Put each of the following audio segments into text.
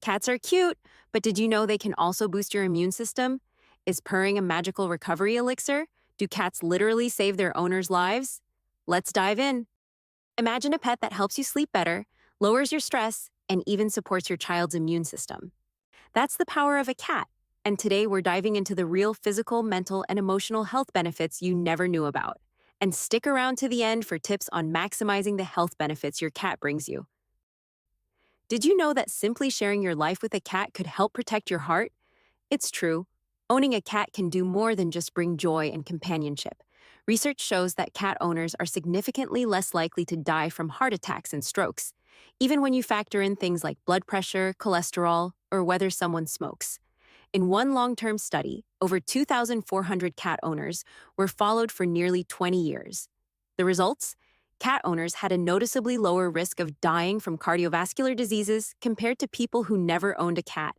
Cats are cute, but did you know they can also boost your immune system? Is purring a magical recovery elixir? Do cats literally save their owners' lives? Let's dive in. Imagine a pet that helps you sleep better, lowers your stress, and even supports your child's immune system. That's the power of a cat. And today we're diving into the real physical, mental, and emotional health benefits you never knew about. And stick around to the end for tips on maximizing the health benefits your cat brings you. Did you know that simply sharing your life with a cat could help protect your heart? It's true. Owning a cat can do more than just bring joy and companionship. Research shows that cat owners are significantly less likely to die from heart attacks and strokes, even when you factor in things like blood pressure, cholesterol, or whether someone smokes. In one long-term study, over 2,400 cat owners were followed for nearly 20 years. The results? Cat owners had a noticeably lower risk of dying from cardiovascular diseases compared to people who never owned a cat.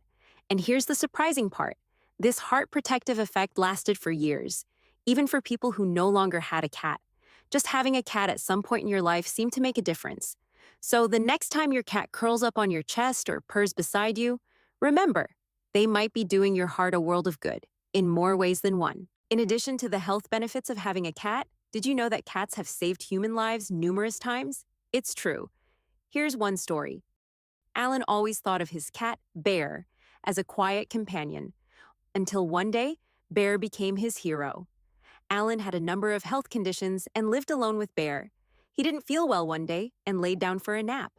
And here's the surprising part. This heart protective effect lasted for years, even for people who no longer had a cat. Just having a cat at some point in your life seemed to make a difference. So the next time your cat curls up on your chest or purrs beside you, remember, they might be doing your heart a world of good, in more ways than one. In addition to the health benefits of having a cat, did you know that cats have saved human lives numerous times? It's true. Here's one story. Alan always thought of his cat, Bear, as a quiet companion, until one day, Bear became his hero. Alan had a number of health conditions and lived alone with Bear. He didn't feel well one day and laid down for a nap.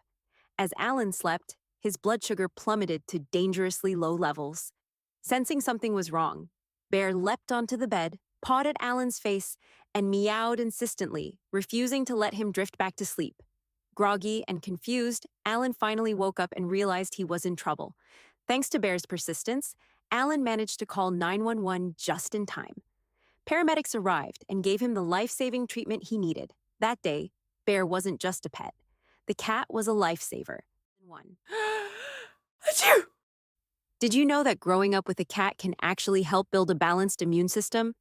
As Alan slept, his blood sugar plummeted to dangerously low levels. Sensing something was wrong, Bear leapt onto the bed, pawed at Alan's face, and meowed insistently, refusing to let him drift back to sleep. Groggy and confused, Alan finally woke up and realized he was in trouble. Thanks to Bear's persistence, Alan managed to call 911 just in time. Paramedics arrived and gave him the life-saving treatment he needed. That day, Bear wasn't just a pet. The cat was a lifesaver. One. Achoo! Did you know that growing up with a cat can actually help build a balanced immune system?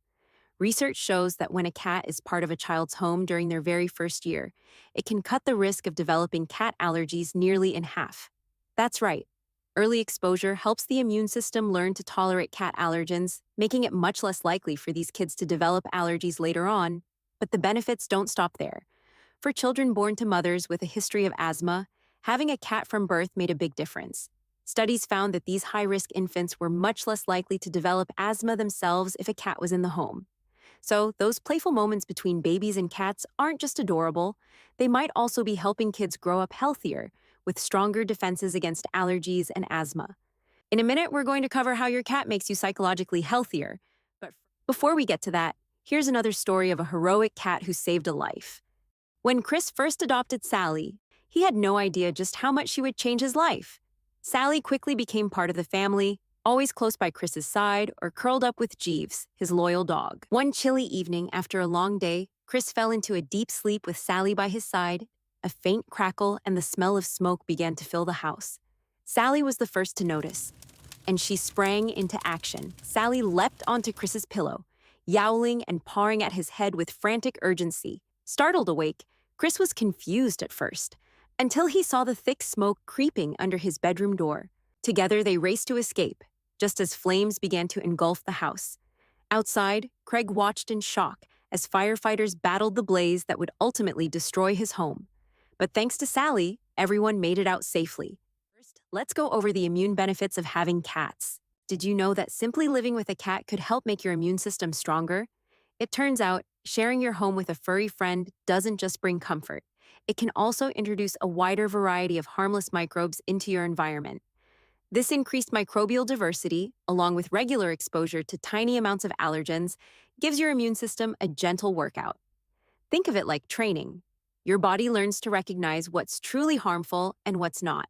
Research shows that when a cat is part of a child's home during their very first year, it can cut the risk of developing cat allergies nearly in half. That's right. Early exposure helps the immune system learn to tolerate cat allergens, making it much less likely for these kids to develop allergies later on. But the benefits don't stop there. For children born to mothers with a history of asthma, having a cat from birth made a big difference. Studies found that these high-risk infants were much less likely to develop asthma themselves if a cat was in the home. So those playful moments between babies and cats aren't just adorable, they might also be helping kids grow up healthier, with stronger defenses against allergies and asthma. In a minute, we're going to cover how your cat makes you psychologically healthier. But before we get to that, here's another story of a heroic cat who saved a life. When Chris first adopted Sally, he had no idea just how much she would change his life. Sally quickly became part of the family, always close by Chris's side or curled up with Jeeves, his loyal dog. One chilly evening after a long day, Chris fell into a deep sleep with Sally by his side. A faint crackle and the smell of smoke began to fill the house. Sally was the first to notice, and she sprang into action. Sally leapt onto Chris's pillow, yowling and pawing at his head with frantic urgency. Startled awake, Chris was confused at first, until he saw the thick smoke creeping under his bedroom door. Together, they raced to escape, just as flames began to engulf the house. Outside, Craig watched in shock as firefighters battled the blaze that would ultimately destroy his home. But thanks to Sally, everyone made it out safely. First, let's go over the immune benefits of having cats. Did you know that simply living with a cat could help make your immune system stronger? It turns out, sharing your home with a furry friend doesn't just bring comfort. It can also introduce a wider variety of harmless microbes into your environment. This increased microbial diversity, along with regular exposure to tiny amounts of allergens, gives your immune system a gentle workout. Think of it like training. Your body learns to recognize what's truly harmful and what's not.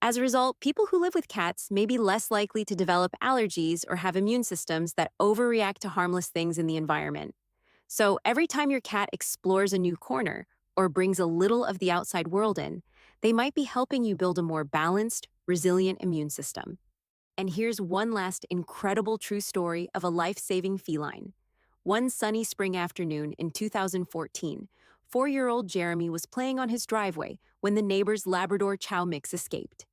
As a result, people who live with cats may be less likely to develop allergies or have immune systems that overreact to harmless things in the environment. So every time your cat explores a new corner or brings a little of the outside world in, they might be helping you build a more balanced, resilient immune system. And here's one last incredible true story of a life-saving feline. One sunny spring afternoon in 2014, 4-year-old Jeremy was playing on his driveway when the neighbor's Labrador Chow mix escaped.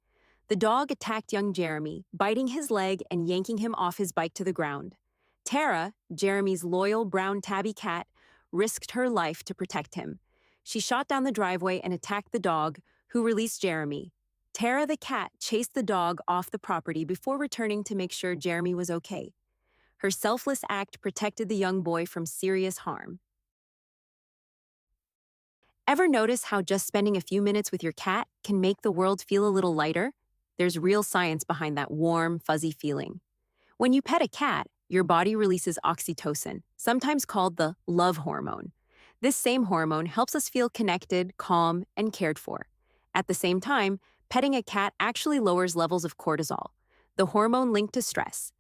The dog attacked young Jeremy, biting his leg and yanking him off his bike to the ground. Tara, Jeremy's loyal brown tabby cat, risked her life to protect him. She shot down the driveway and attacked the dog, who released Jeremy. Tara the cat chased the dog off the property before returning to make sure Jeremy was okay. Her selfless act protected the young boy from serious harm. Ever notice how just spending a few minutes with your cat can make the world feel a little lighter? There's real science behind that warm, fuzzy feeling. When you pet a cat, your body releases oxytocin, sometimes called the love hormone. This same hormone helps us feel connected, calm, and cared for. At the same time, petting a cat actually lowers levels of cortisol, the hormone linked to stress.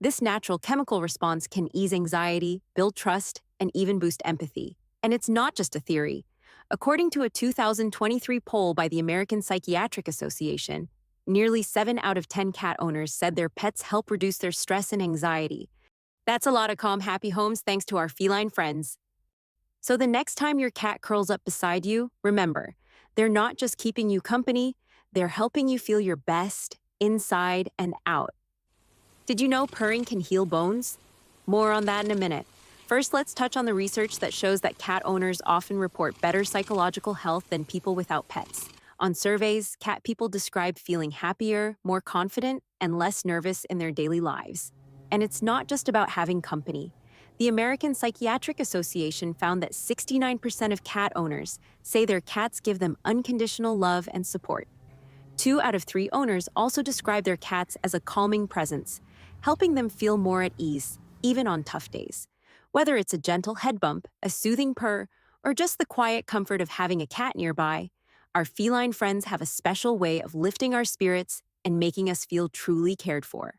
This natural chemical response can ease anxiety, build trust, and even boost empathy. And it's not just a theory. According to a 2023 poll by the American Psychiatric Association, nearly 7 out of 10 cat owners said their pets help reduce their stress and anxiety. That's a lot of calm, happy homes thanks to our feline friends. So the next time your cat curls up beside you, remember, they're not just keeping you company, they're helping you feel your best, inside and out. Did you know purring can heal bones? More on that in a minute. First, let's touch on the research that shows that cat owners often report better psychological health than people without pets. On surveys, cat people describe feeling happier, more confident, and less nervous in their daily lives. And it's not just about having company. The American Psychiatric Association found that 69% of cat owners say their cats give them unconditional love and support. 2 out of 3 owners also describe their cats as a calming presence, helping them feel more at ease, even on tough days. Whether it's a gentle head bump, a soothing purr, or just the quiet comfort of having a cat nearby, our feline friends have a special way of lifting our spirits and making us feel truly cared for.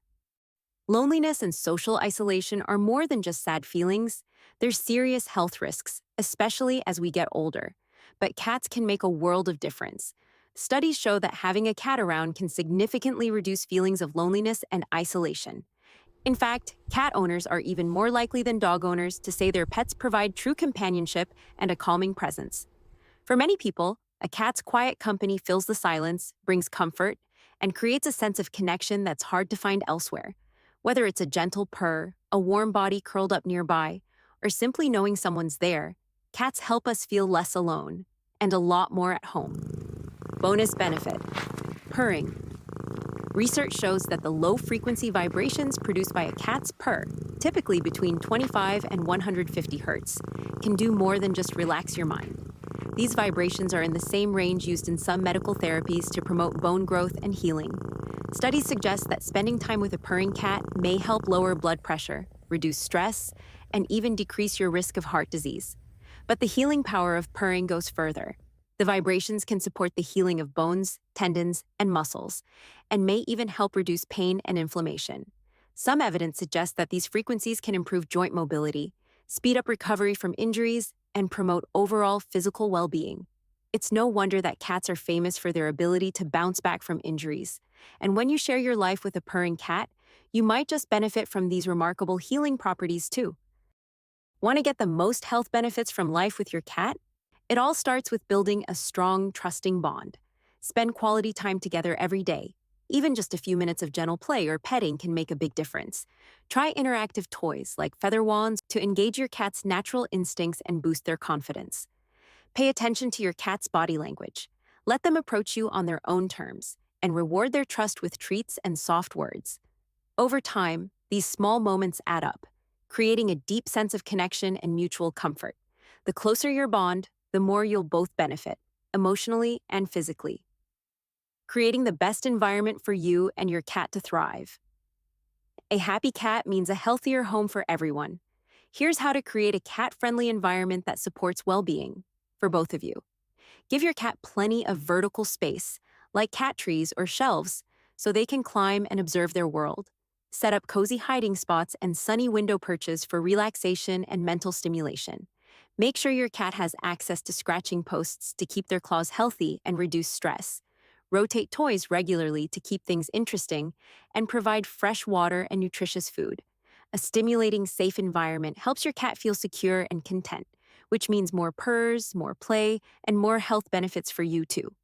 Loneliness and social isolation are more than just sad feelings. They're serious health risks, especially as we get older. But cats can make a world of difference. Studies show that having a cat around can significantly reduce feelings of loneliness and isolation. In fact, cat owners are even more likely than dog owners to say their pets provide true companionship and a calming presence. For many people, a cat's quiet company fills the silence, brings comfort, and creates a sense of connection that's hard to find elsewhere. Whether it's a gentle purr, a warm body curled up nearby, or simply knowing someone's there, cats help us feel less alone and a lot more at home. Bonus benefit: purring. Research shows that the low-frequency vibrations produced by a cat's purr, typically between 25 and 150 hertz, can do more than just relax your mind. These vibrations are in the same range used in some medical therapies to promote bone growth and healing. Studies suggest that spending time with a purring cat may help lower blood pressure, reduce stress, and even decrease your risk of heart disease. But the healing power of purring goes further. The vibrations can support the healing of bones, tendons, and muscles, and may even help reduce pain and inflammation. Some evidence suggests that these frequencies can improve joint mobility, speed up recovery from injuries, and promote overall physical well-being. It's no wonder that cats are famous for their ability to bounce back from injuries. And when you share your life with a purring cat, you might just benefit from these remarkable healing properties too. Want to get the most health benefits from life with your cat? It all starts with building a strong, trusting bond. Spend quality time together every day. Even just a few minutes of gentle play or petting can make a big difference. Try interactive toys like feather wands to engage your cat's natural instincts and boost their confidence. Pay attention to your cat's body language. Let them approach you on their own terms and reward their trust with treats and soft words. Over time, these small moments add up, creating a deep sense of connection and mutual comfort. The closer your bond, the more you'll both benefit, emotionally and physically, creating the best environment for you and your cat to thrive. A happy cat means a healthier home for everyone. Here's how to create a cat-friendly environment that supports well-being for both of you. Give your cat plenty of vertical space, like cat trees or shelves, so they can climb and observe their world. Set up cozy hiding spots and sunny window perches for relaxation and mental stimulation. Make sure your cat has access to scratching posts to keep their claws healthy and reduce stress. Rotate toys regularly to keep things interesting, and provide fresh water and nutritious food. A stimulating, safe environment helps your cat feel secure and content, which means more purrs, more play, and more health benefits for you too.